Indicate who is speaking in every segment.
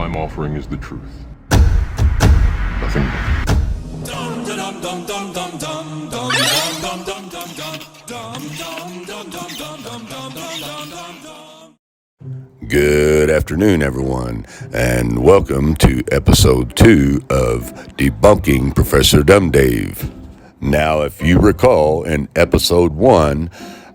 Speaker 1: I'm offering is the truth. Nothing more.
Speaker 2: Good afternoon, everyone, and welcome to episode 2 of Debunking Professor DUMBdave. Now, if you recall, in episode 1,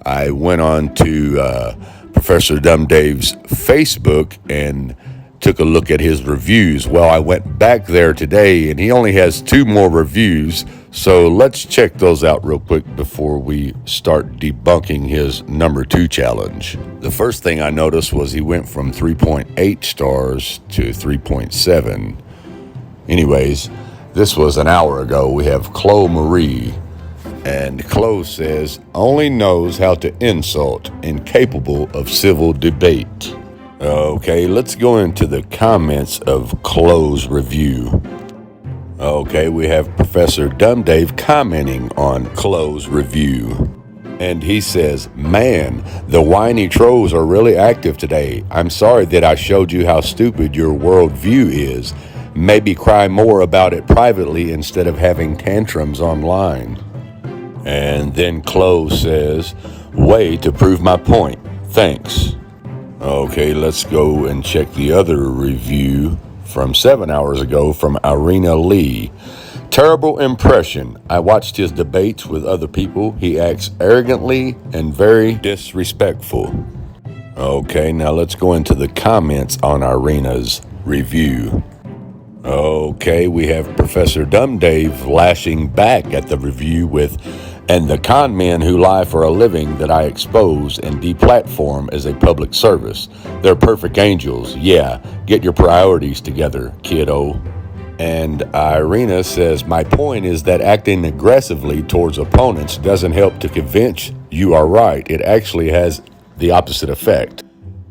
Speaker 2: I went on to Professor DUMBdave's Facebook and took a look at his reviews. Well, I went back there today, and he only has 2 more reviews, so let's check those out real quick before we start debunking his number 2 challenge. The first thing I noticed was he went from 3.8 stars to 3.7. Anyways, this was an hour ago. We have Chloe Marie, and Chloe says, only knows how to insult, incapable of civil debate. Okay, let's go into the comments of Chloe's review. Okay, we have Professor DUMBdave commenting on Chloe's review. And he says, man, the whiny trolls are really active today. I'm sorry that I showed you how stupid your worldview is. Maybe cry more about it privately instead of having tantrums online. And then Chloe says, way to prove my point. Thanks. Okay, let's go and check the other review from 7 hours ago from Irina Lee. Terrible impression. I watched his debates with other people. He acts arrogantly and very disrespectful. Okay, now let's go into the comments on Irina's review. Okay, we have Professor DUMBdave lashing back at the review with, and the con men who lie for a living that I expose and deplatform as a public service. They're perfect angels. Yeah, get your priorities together, kiddo. And Irina says, my point is that acting aggressively towards opponents doesn't help to convince you are right. It actually has the opposite effect.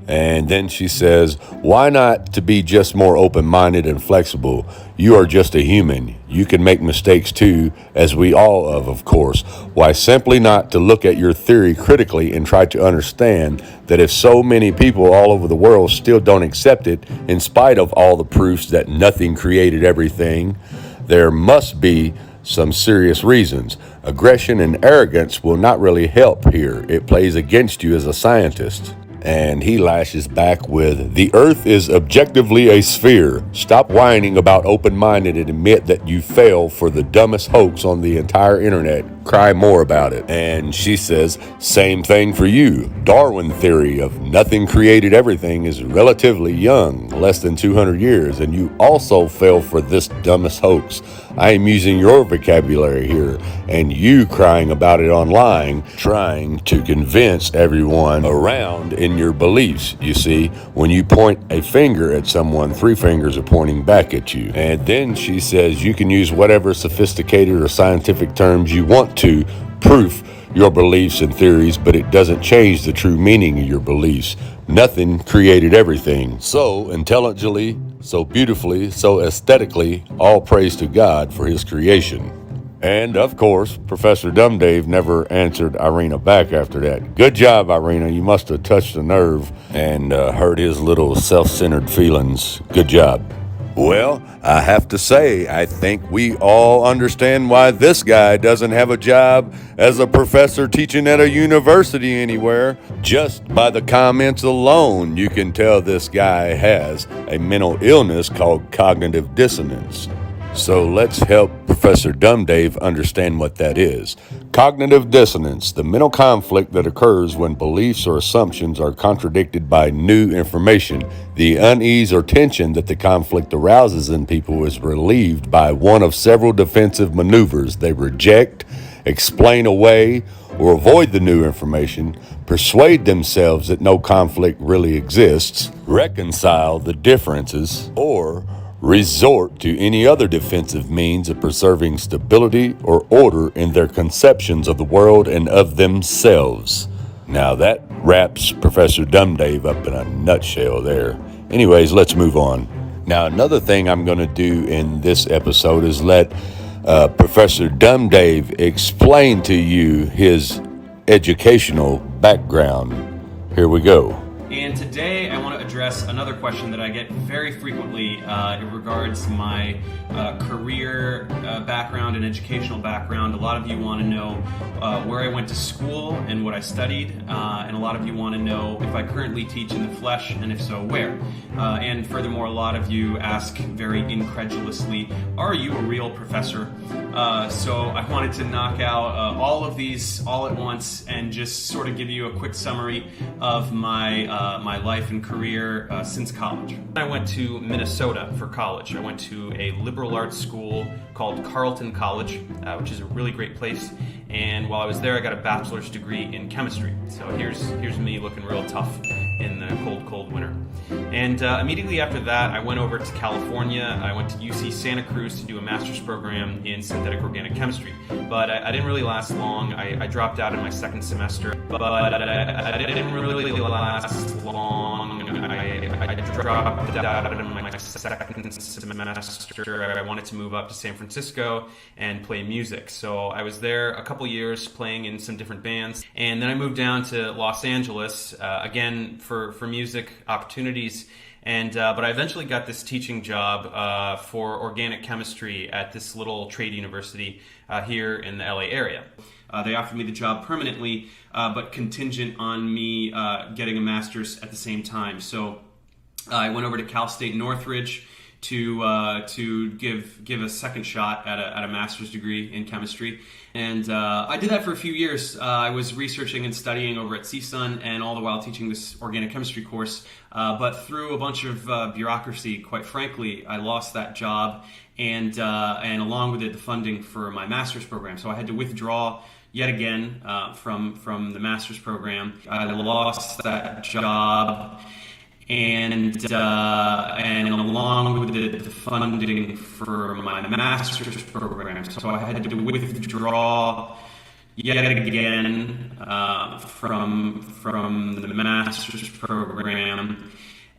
Speaker 2: And then she says, why not to be just more open-minded and flexible? You are just a human. You can make mistakes too, as we all of course. Why simply not to look at your theory critically and try to understand that if so many people all over the world still don't accept it, in spite of all the proofs that nothing created everything, there must be some serious reasons. Aggression and arrogance will not really help here. It plays against you as a scientist. And he lashes back with, the earth is objectively a sphere. Stop whining about open-minded and admit that you fell for the dumbest hoax on the entire internet. Cry more about it. And she says, same thing for you. Darwin theory of nothing created everything is relatively young, less than 200 years, and you also fell for this dumbest hoax. I am using your vocabulary here, and you crying about it online, trying to convince everyone around in your beliefs. You see, when you point a finger at someone, 3 fingers are pointing back at you. And then she says you can use whatever sophisticated or scientific terms you want to proof your beliefs and theories, but it doesn't change the true meaning of your beliefs. Nothing created everything. So intelligently, so beautifully, so aesthetically, all praise to God for his creation. And of course, Professor DUMBdave never answered Irina back after that. Good job, Irina. You must have touched a nerve and hurt his little self-centered feelings. Good job. Well, I have to say, I think we all understand why this guy doesn't have a job as a professor teaching at a university anywhere. Just by the comments alone, you can tell this guy has a mental illness called cognitive dissonance. So let's help Professor DUMBdave understand what that is. Cognitive dissonance, the mental conflict that occurs when beliefs or assumptions are contradicted by new information. The unease or tension that the conflict arouses in people is relieved by one of several defensive maneuvers. They reject, explain away, or avoid the new information, persuade themselves that no conflict really exists, reconcile the differences, or resort to any other defensive means of preserving stability or order in their conceptions of the world and of themselves. Now that wraps Professor DUMBdave up in a nutshell there. Anyways, let's move on. Now another thing I'm going to do in this episode is let Professor DUMBdave explain to you his educational background. Here we go.
Speaker 3: And today I want to address address another question that I get very frequently. It regards my career background and educational background. A lot of you want to know where I went to school and what I studied, and a lot of you want to know if I currently teach in the flesh, and if so, where. And furthermore, a lot of you ask very incredulously, are you a real professor? So I wanted to knock out all of these all at once and just sort of give you a quick summary of my life and career since college. I went to Minnesota for college. I went to a liberal arts school called Carleton College, which is a really great place. And while I was there, I got a bachelor's degree in chemistry. So here's me looking real tough in the cold winter. And immediately after that, I went over to California. I went to UC Santa Cruz to do a master's program in synthetic organic chemistry. But I didn't really last long. I dropped out in my second semester. But I didn't really last long. I dropped out in my second semester. I wanted to move up to San Francisco and play music. So I was there a couple years playing in some different bands. And then I moved down to Los Angeles, again, for music opportunities. And but I eventually got this teaching job for organic chemistry at this little trade university here in the LA area. They offered me the job permanently, but contingent on me getting a master's at the same time. So I went over to Cal State Northridge to give a second shot at a master's degree in chemistry. And I did that for a few years. I was researching and studying over at CSUN, and all the while teaching this organic chemistry course. But through a bunch of bureaucracy, quite frankly, I lost that job, and along with it, the funding for my master's program. So I had to withdraw yet again from the master's program. I lost that job. And along with the funding for my master's program, so I had to withdraw yet again from the master's program.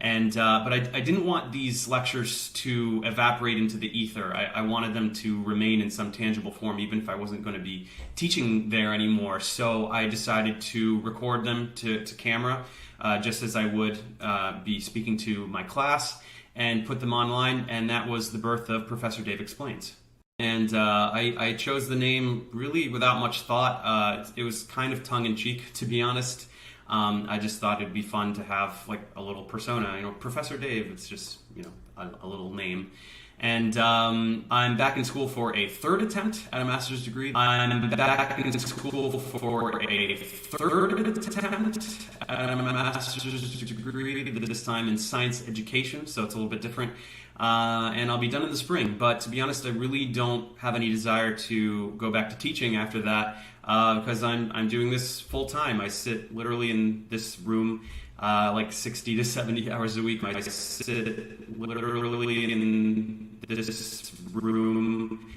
Speaker 3: And but I didn't want these lectures to evaporate into the ether. I wanted them to remain in some tangible form, even if I wasn't going to be teaching there anymore. So I decided to record them to camera, just as I would be speaking to my class, and put them online. And that was the birth of Professor Dave Explains. And I chose the name really without much thought. It was kind of tongue-in-cheek, to be honest. I just thought it'd be fun to have like a little persona, Professor Dave. It's just, a little name. And I'm back in school for a third attempt at a master's degree. I'm back in school for a third attempt at a master's degree, this time in science education, so it's a little bit different. And I'll be done in the spring. But to be honest, I really don't have any desire to go back to teaching after that, because I'm doing this full time. I sit literally in this room like 60 to 70 hours a week. I sit literally in this room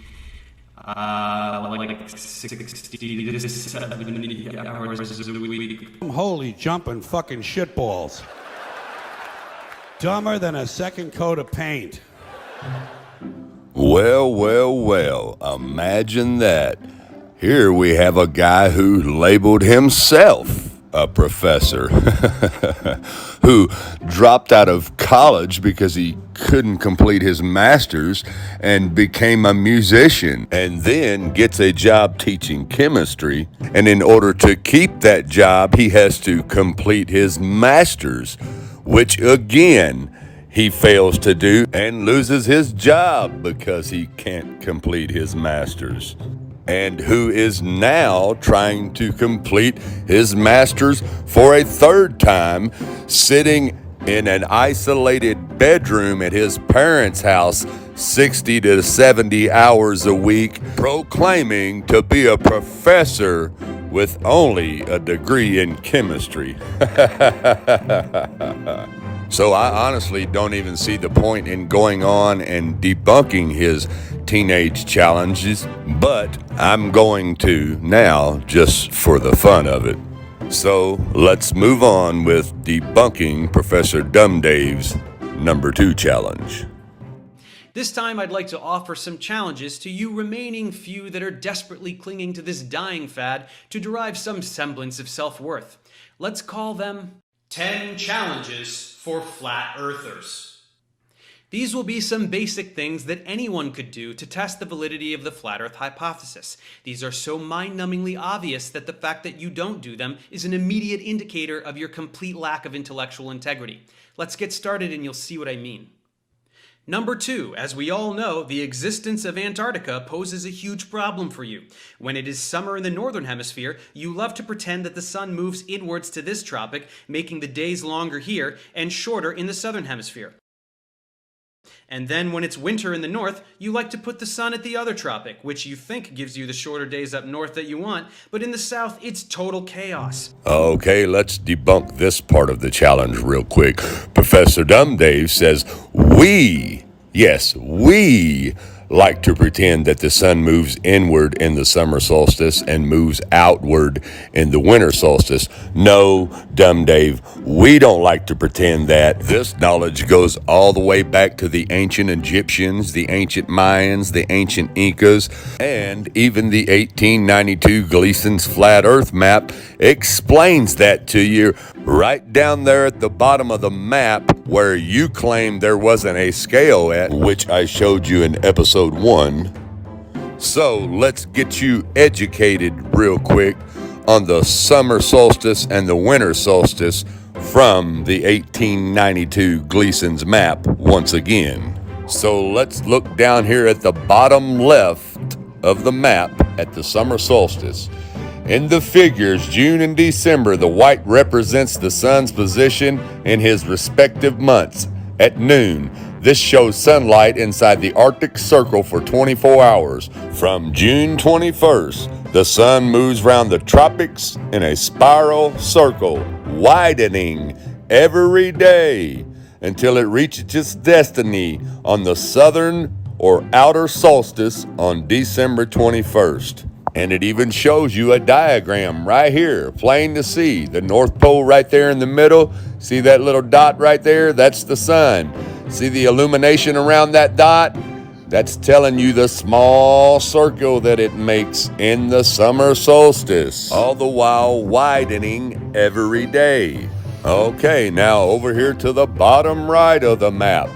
Speaker 3: like 60 to 70 hours a week.
Speaker 4: Holy jumping fucking shitballs. Dumber than a second coat of paint.
Speaker 2: Well, imagine that. Here we have a guy who labeled himself a professor, who dropped out of college because he couldn't complete his master's and became a musician, and then gets a job teaching chemistry. And in order to keep that job, he has to complete his master's, which again he fails to do and loses his job because he can't complete his master's. And who is now trying to complete his master's for a third time, sitting in an isolated bedroom at his parents' house 60 to 70 hours a week, proclaiming to be a professor with only a degree in chemistry. So I honestly don't even see the point in going on and debunking his teenage challenges, but I'm going to now just for the fun of it. So let's move on with debunking Professor DUMBdave's number 2 challenge.
Speaker 3: This time I'd like to offer some challenges to you remaining few that are desperately clinging to this dying fad to derive some semblance of self-worth. Let's call them 10 challenges for flat earthers. These will be some basic things that anyone could do to test the validity of the flat earth hypothesis. These are so mind-numbingly obvious that the fact that you don't do them is an immediate indicator of your complete lack of intellectual integrity. Let's get started and you'll see what I mean. Number 2, as we all know, the existence of Antarctica poses a huge problem for you. When it is summer in the northern hemisphere, you love to pretend that the sun moves inwards to this tropic, making the days longer here and shorter in the southern hemisphere. And then when it's winter in the north, you like to put the sun at the other tropic, which you think gives you the shorter days up north that you want, but in the south, it's total chaos.
Speaker 2: Okay, let's debunk this part of the challenge real quick. Professor DUMBdave says we like to pretend that the sun moves inward in the summer solstice and moves outward in the winter solstice. No, DUMBdave, we don't like to pretend that. This knowledge goes all the way back to the ancient Egyptians, the ancient Mayans, the ancient Incas, and even the 1892 Gleason's flat earth map explains that to you right down there at the bottom of the map where you claim there wasn't a scale at, which I showed you in episode 1. So let's get you educated real quick on the summer solstice and the winter solstice from the 1892 Gleason's map once again. So let's look down here at the bottom left of the map at the summer solstice. In the figures, June and December, the white represents the sun's position in his respective months. At noon, this shows sunlight inside the Arctic Circle for 24 hours. From June 21st, the sun moves around the tropics in a spiral circle, widening every day until it reaches its destiny on the southern or outer solstice on December 21st. And it even shows you a diagram right here, plain to see. The North Pole right there in the middle. See that little dot right there? That's the sun. See the illumination around that dot? That's telling you the small circle that it makes in the summer solstice, all the while widening every day. Okay, now over here to the bottom right of the map,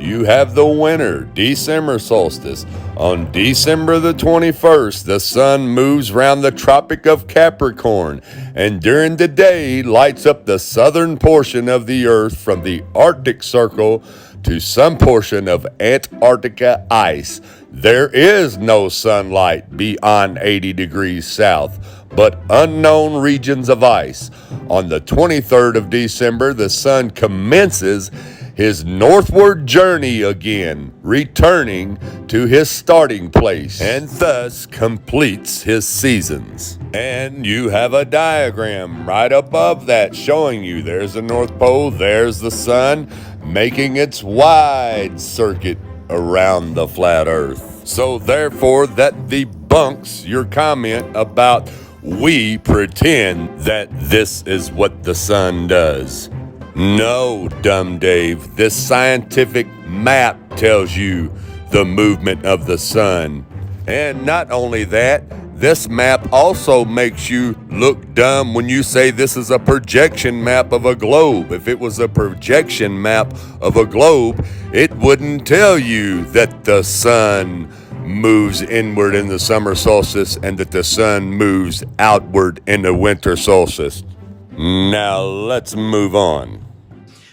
Speaker 2: you have the winter, December solstice. On December the 21st, the sun moves around the Tropic of Capricorn, and during the day lights up the southern portion of the Earth from the Arctic Circle to some portion of Antarctica ice. There is no sunlight beyond 80 degrees south, but unknown regions of ice. On the 23rd of December, the sun commences his northward journey again, returning to his starting place, and thus completes his seasons. And you have a diagram right above that showing you there's the North Pole, there's the sun, making its wide circuit around the flat earth. So therefore, that debunks your comment about we pretend that this is what the sun does. No, DUMBdave, this scientific map tells you the movement of the sun. And not only that, this map also makes you look dumb when you say this is a projection map of a globe. If it was a projection map of a globe, it wouldn't tell you that the sun moves inward in the summer solstice and that the sun moves outward in the winter solstice. Now let's move on.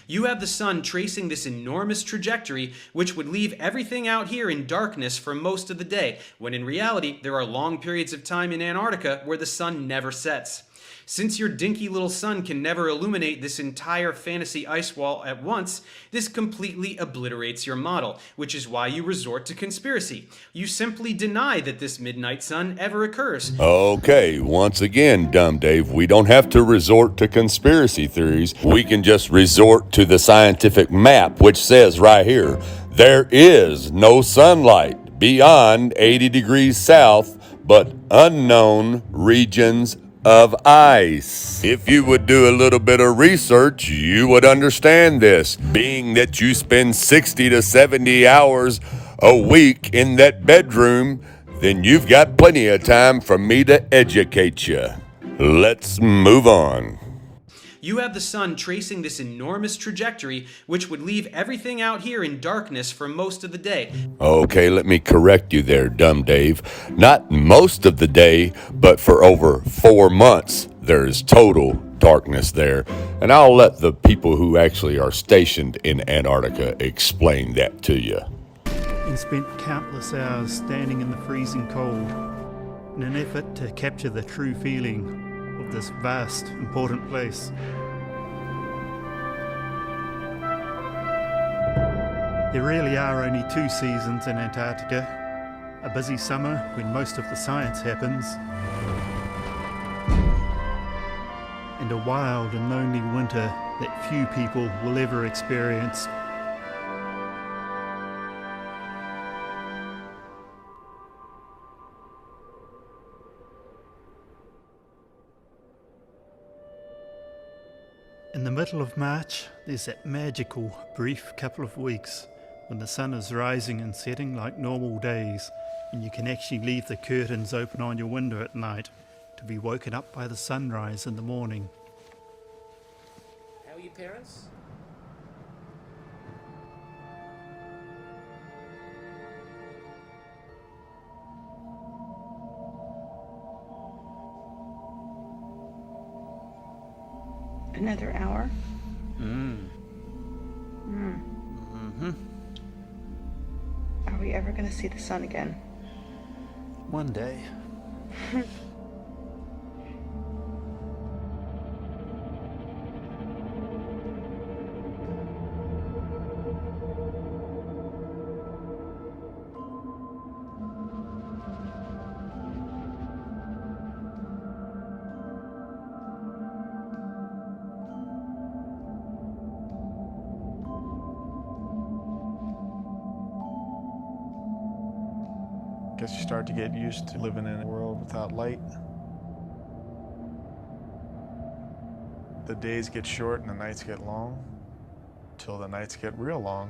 Speaker 3: You have the sun tracing this enormous trajectory, which would leave everything out here in darkness for most of the day, when in reality, there are long periods of time in Antarctica where the sun never sets. Since your dinky little sun can never illuminate this entire fantasy ice wall at once, this completely obliterates your model, which is why you resort to conspiracy. You simply deny that this midnight sun ever occurs.
Speaker 2: Okay, once again, DUMBdave, we don't have to resort to conspiracy theories. We can just resort to the scientific map, which says right here, there is no sunlight beyond 80 degrees south, but unknown regions of ice. If you would do a little bit of research, you would understand this, being that you spend 60 to 70 hours a week in that bedroom, then you've got plenty of time for me to educate you. Let's move on.
Speaker 3: You have the sun tracing this enormous trajectory, which would leave everything out here in darkness for most of the day.
Speaker 2: Okay, let me correct you there, DUMBdave. Not most of the day, but for over 4 months, there is total darkness there. And I'll let the people who actually are stationed in Antarctica explain that to you.
Speaker 5: And spent countless hours standing in the freezing cold in an effort to capture the true feeling of this vast, important place. There really are only 2 seasons in Antarctica. A busy summer when most of the science happens, and a wild and lonely winter that few people will ever experience. In the middle of March, there's that magical, brief couple of weeks when the sun is rising and setting like normal days, and you can actually leave the curtains open on your window at night to be woken up by the sunrise in the morning.
Speaker 6: How are your parents?
Speaker 7: Another hour? Are we ever gonna see the sun again?
Speaker 5: One day.
Speaker 8: Guess you start to get used to living in a world without light. The days get short and the nights get long, till the nights get real long.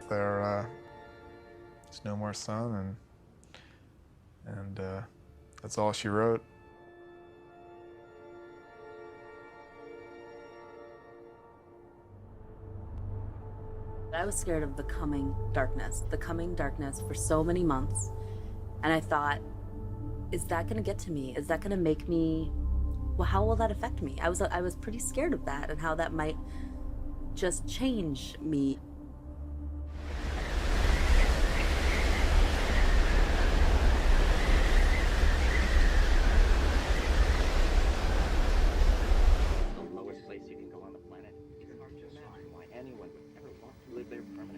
Speaker 8: There's no more sun, and that's all she wrote.
Speaker 9: I was scared of the coming darkness for so many months. And I thought, is that going to get to me? Is that going to make me, well, how will that affect me? I was pretty scared of that and how that might just change me.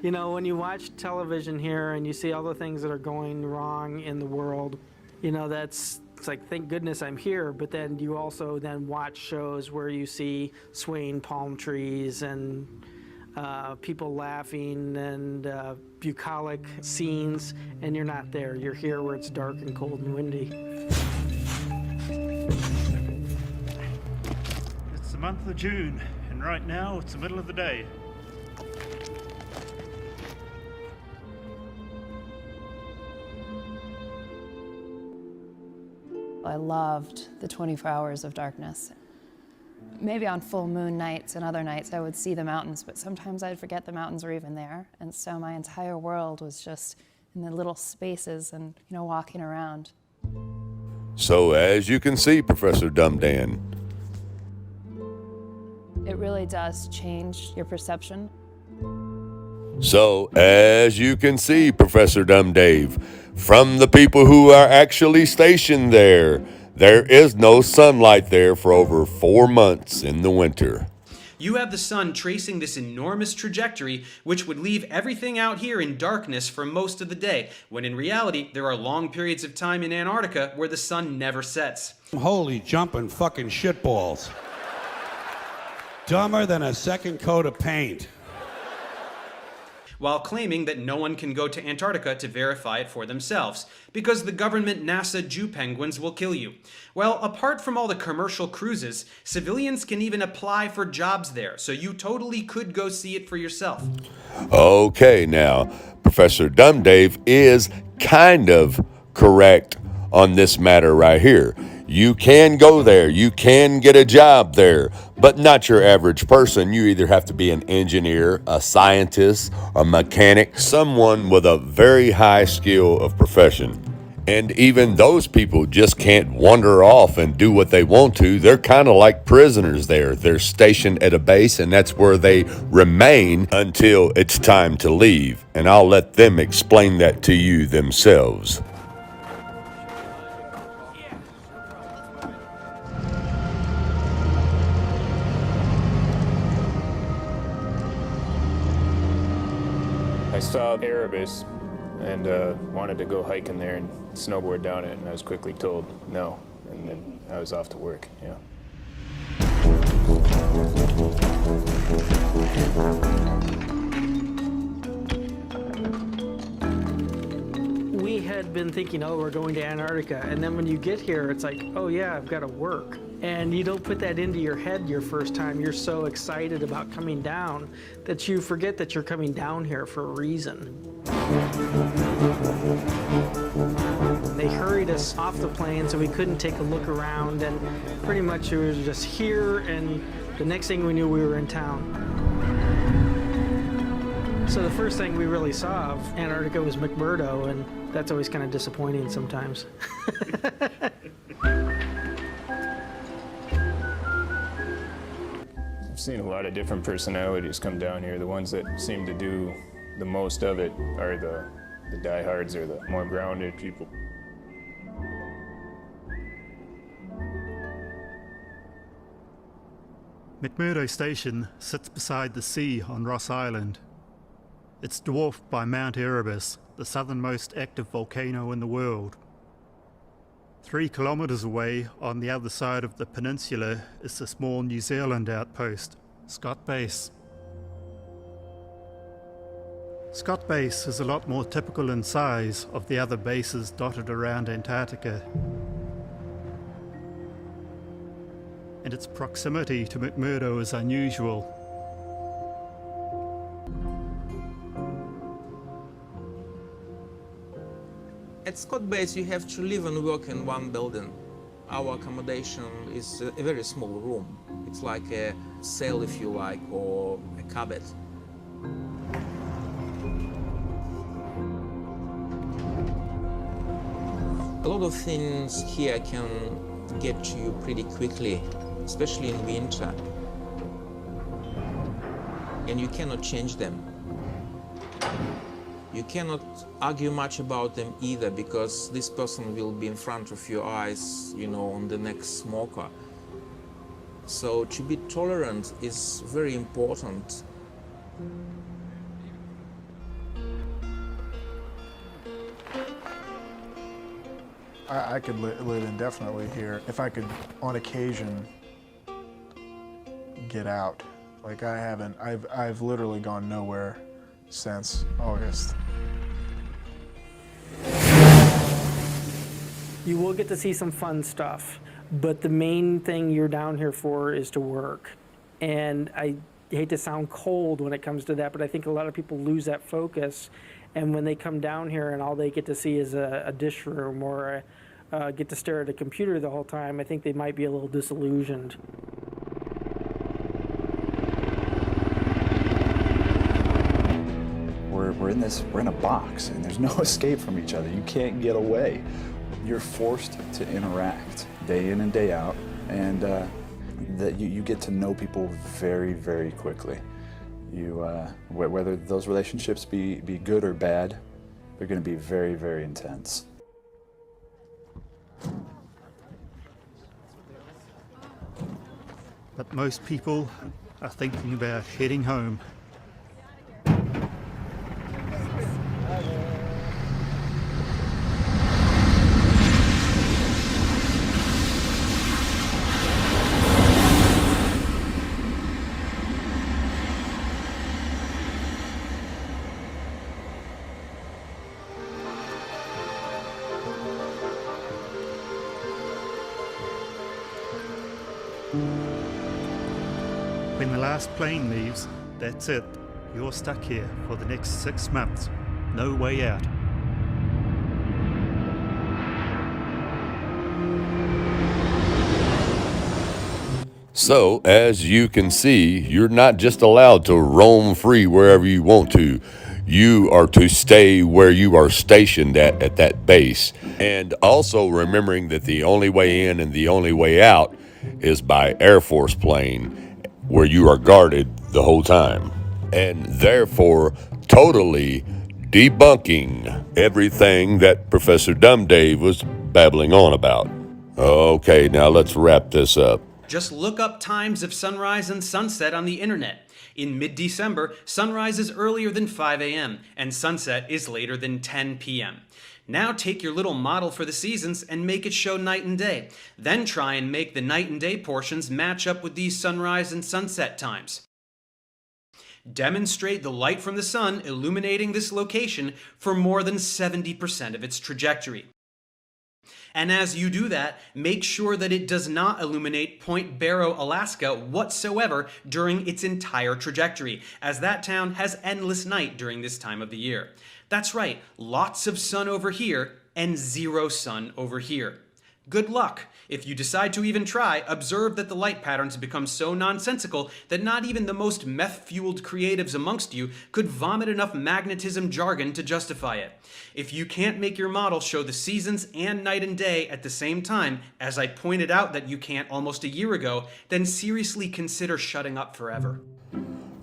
Speaker 10: You know, when you watch television here and you see all the things that are going wrong in the world, you know, it's like, thank goodness I'm here. But then you also then watch shows where you see swaying palm trees and people laughing and bucolic scenes, and you're not there. You're here where it's dark and cold and windy.
Speaker 5: It's the month of June, and right now it's the middle of the day.
Speaker 11: I loved the 24 hours of darkness. Maybe on full moon nights and other nights I would see the mountains, but sometimes I'd forget the mountains were even there. And so my entire world was just in the little spaces and, you know, walking around.
Speaker 2: So as you can see, Professor DUMBdan,
Speaker 11: It really does change your perception.
Speaker 2: So, as you can see, Professor DUMBdave, from the people who are actually stationed there is no sunlight there for over 4 months in the winter.
Speaker 3: You have the sun tracing this enormous trajectory, which would leave everything out here in darkness for most of the day, when in reality, there are long periods of time in Antarctica where the sun never sets.
Speaker 4: Holy jumping fucking shitballs. Dumber than a second coat of paint.
Speaker 3: While claiming that no one can go to Antarctica to verify it for themselves, because the government NASA Jew penguins will kill you. Well, apart from all the commercial cruises, civilians can even apply for jobs there, so you totally could go see it for yourself.
Speaker 2: Okay, now, Professor DUMBdave is kind of correct on this matter right here. You can go there, you can get a job there, but not your average person. You either have to be an engineer, a scientist, a mechanic, someone with a very high skill of profession. And even those people just can't wander off and do what they want to. They're kind of like prisoners there. They're stationed at a base, and that's where they remain until it's time to leave. And I'll let them explain that to you themselves.
Speaker 6: I saw Erebus and wanted to go hiking there and snowboard down it, and I was quickly told no, and then I was off to work. Yeah.
Speaker 10: We had been thinking, oh, we're going to Antarctica, and then when you get here, it's like, oh yeah, I've got to work. And you don't put that into your head your first time. You're so excited about coming down that you forget that you're coming down here for a reason. They hurried us off the plane so we couldn't take a look around, and pretty much it was just here, and the next thing we knew, we were in town. So the first thing we really saw of Antarctica was McMurdo, and that's always kind of disappointing sometimes.
Speaker 6: I've seen a lot of different personalities come down here. The ones that seem to do the most of it are the diehards or the more grounded people.
Speaker 5: McMurdo Station sits beside the sea on Ross Island. It's dwarfed by Mount Erebus, the southernmost active volcano in the world. 3 kilometers away, on the other side of the peninsula, is the small New Zealand outpost, Scott Base. Scott Base is a lot more typical in size of the other bases dotted around Antarctica. And its proximity to McMurdo is unusual.
Speaker 12: At Scott Base you have to live and work in one building. Our accommodation is a very small room. It's like a cell, if you like, or a cupboard. A lot of things here can get to you pretty quickly, especially in winter. And you cannot change them. You cannot argue much about them either, because this person will be in front of your eyes, you know, on the next smoker. So to be tolerant is very important.
Speaker 8: I could live indefinitely here if I could, on occasion, get out. Like I haven't. I've literally gone nowhere since August.
Speaker 10: You will get to see some fun stuff, but the main thing you're down here for is to work. And I hate to sound cold when it comes to that, but I think a lot of people lose that focus. And when they come down here and all they get to see is a dish room or get to stare at a computer the whole time, I think they might be a little disillusioned.
Speaker 13: We're in a box, and there's no escape from each other. You can't get away. You're forced to interact day in and day out, and that you get to know people very, very quickly. Whether those relationships be good or bad, they're going to be very, very intense.
Speaker 5: But most people are thinking about heading home. When the last plane leaves, that's it. You're stuck here for the next 6 months. No way out.
Speaker 2: So, as you can see, you're not just allowed to roam free wherever you want to. You are to stay where you are stationed at that base. And also remembering that the only way in and the only way out is by Air Force plane, where you are guarded the whole time. And therefore, totally debunking everything that Professor DUMBdave was babbling on about. Okay, now let's wrap this up.
Speaker 3: Just look up times of sunrise and sunset on the internet. In mid-December, sunrise is earlier than 5 a.m. and sunset is later than 10 p.m. Now take your little model for the seasons and make it show night and day. Then try and make the night and day portions match up with these sunrise and sunset times. Demonstrate the light from the sun illuminating this location for more than 70% of its trajectory. And as you do that, make sure that it does not illuminate Point Barrow, Alaska whatsoever during its entire trajectory, as that town has endless night during this time of the year. That's right, lots of sun over here and zero sun over here. Good luck. If you decide to even try, observe that the light patterns become so nonsensical that not even the most meth-fueled creatives amongst you could vomit enough magnetism jargon to justify it. If you can't make your model show the seasons and night and day at the same time, as I pointed out that you can't almost a year ago, then seriously consider shutting up forever.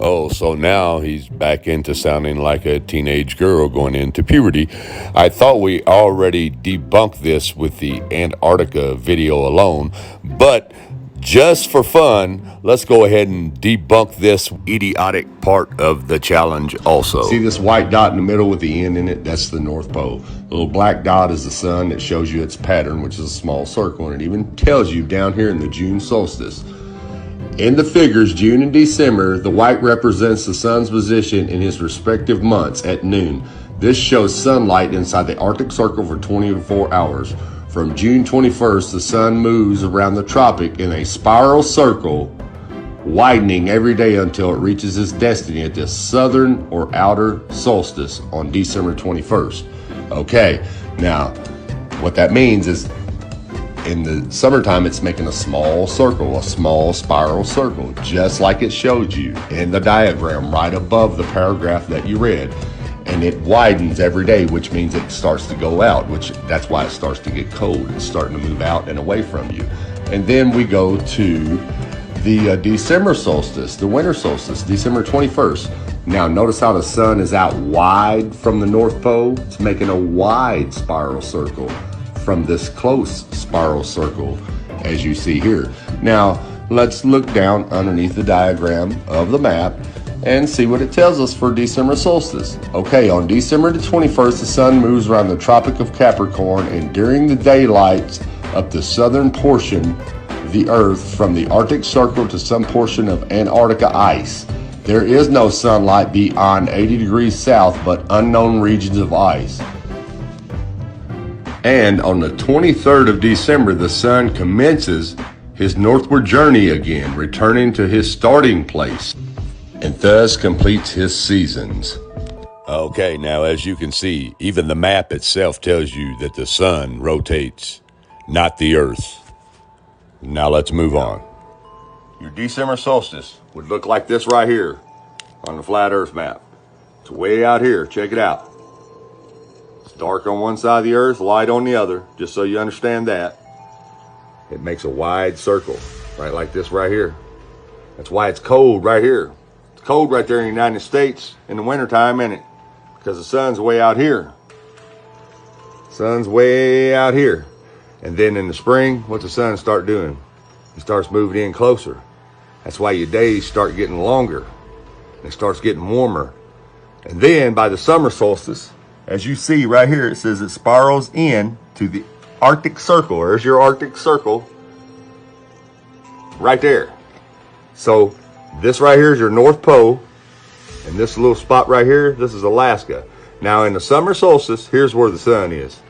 Speaker 2: Oh, so now he's back into sounding like a teenage girl going into puberty. I thought we already debunked this with the Antarctica video alone, but just for fun, let's go ahead and debunk this idiotic part of the challenge also.
Speaker 1: See this white dot in the middle with the end in it? That's the North Pole. The little black dot is the sun that shows you its pattern, which is a small circle, and it even tells you down here in the June solstice. In the figures, June and December, the white represents the sun's position in his respective months at noon. This shows sunlight inside the Arctic Circle for 24 hours. From June 21st, the sun moves around the tropic in a spiral circle, widening every day until it reaches its destiny at the southern or outer solstice on December 21st. Okay, now what that means is in the summertime, it's making a small circle, a small spiral circle, just like it showed you in the diagram right above the paragraph that you read. And it widens every day, which means it starts to go out, that's why it starts to get cold. It's starting to move out and away from you. And then we go to the December solstice, the winter solstice, December 21st. Now notice how the sun is out wide from the North Pole. It's making a wide spiral circle from this close spiral circle as you see here. Now let's look down underneath the diagram of the map and see what it tells us for December solstice. Okay, on December the 21st, the sun moves around the Tropic of Capricorn, and during the day lights up the southern portion of the Earth from the Arctic Circle to some portion of Antarctica ice. There is no sunlight beyond 80 degrees south, but unknown regions of ice. And on the 23rd of December, the sun commences his northward journey again, returning to his starting place, and thus completes his seasons.
Speaker 2: Okay, now as you can see, even the map itself tells you that the sun rotates, not the earth. Now let's move on.
Speaker 1: Your December solstice would look like this right here on the flat earth map. It's way out here, check it out. It's dark on one side of the earth, light on the other, just so you understand that. It makes a wide circle, right like this right here. That's why it's cold right here. It's cold right there in the United States in the wintertime, isn't it? Because the sun's way out here. Sun's way out here. And then in the spring, what's the sun start doing? It starts moving in closer. That's why your days start getting longer. It starts getting warmer. And then by the summer solstice, as you see right here, it says it spirals in to the Arctic Circle. There's your Arctic Circle right there. So this right here is your North Pole, and this little spot right here, this is Alaska. Now in the summer solstice, here's where the sun is.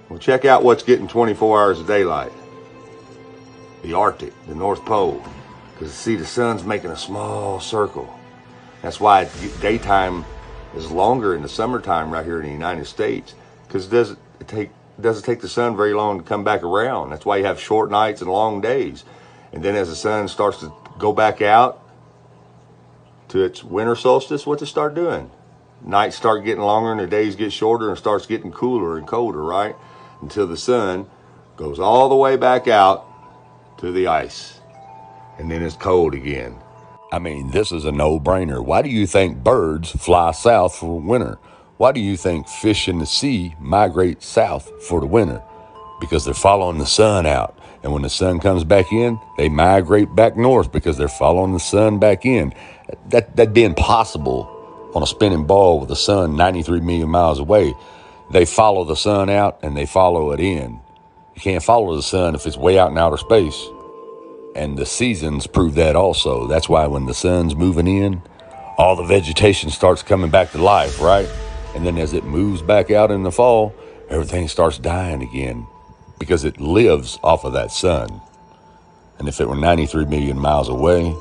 Speaker 1: Well, check out what's getting 24 hours of daylight. The Arctic, the North Pole. Because see, the sun's making a small circle. That's why daytime is longer in the summertime right here in the United States. Because it doesn't take doesn't take the sun very long to come back around. That's why you have short nights and long days. And then as the sun starts to go back out to its winter solstice, what's it start doing? Nights start getting longer and the days get shorter and starts getting cooler and colder, right? Until the sun goes all the way back out to the ice. And then it's cold again.
Speaker 2: I mean, this is a no-brainer. Why do you think birds fly south for winter? Why do you think fish in the sea migrate south for the winter? Because they're following the sun out. And when the sun comes back in, they migrate back north because they're following the sun back in. That'd be impossible on a spinning ball with the sun 93 million miles away. They follow the sun out and they follow it in. You can't follow the sun if it's way out in outer space. And the seasons prove that also. That's why when the sun's moving in, all the vegetation starts coming back to life, right? And then as it moves back out in the fall, everything starts dying again because it lives off of that sun. And if it were 93 million miles away,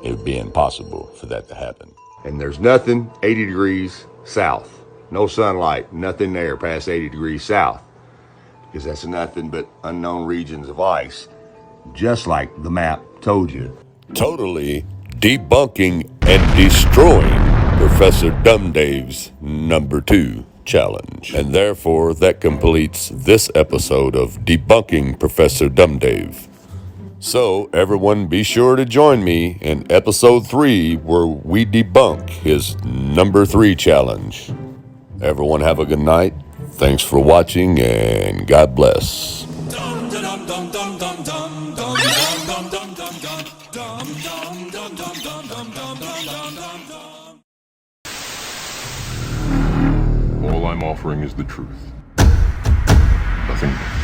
Speaker 2: it would be impossible for that to happen.
Speaker 1: And there's nothing 80 degrees south. No sunlight, nothing there past 80 degrees south. Because that's nothing but unknown regions of ice. Just like the map told you.
Speaker 2: Totally debunking and destroying Professor DUMBdave's number 2 challenge. And therefore, that completes this episode of Debunking Professor DUMBdave. So, everyone be sure to join me in episode 3 where we debunk his number 3 challenge. Everyone have a good night. Thanks for watching and God bless.
Speaker 14: All I'm offering is the truth. Nothing more.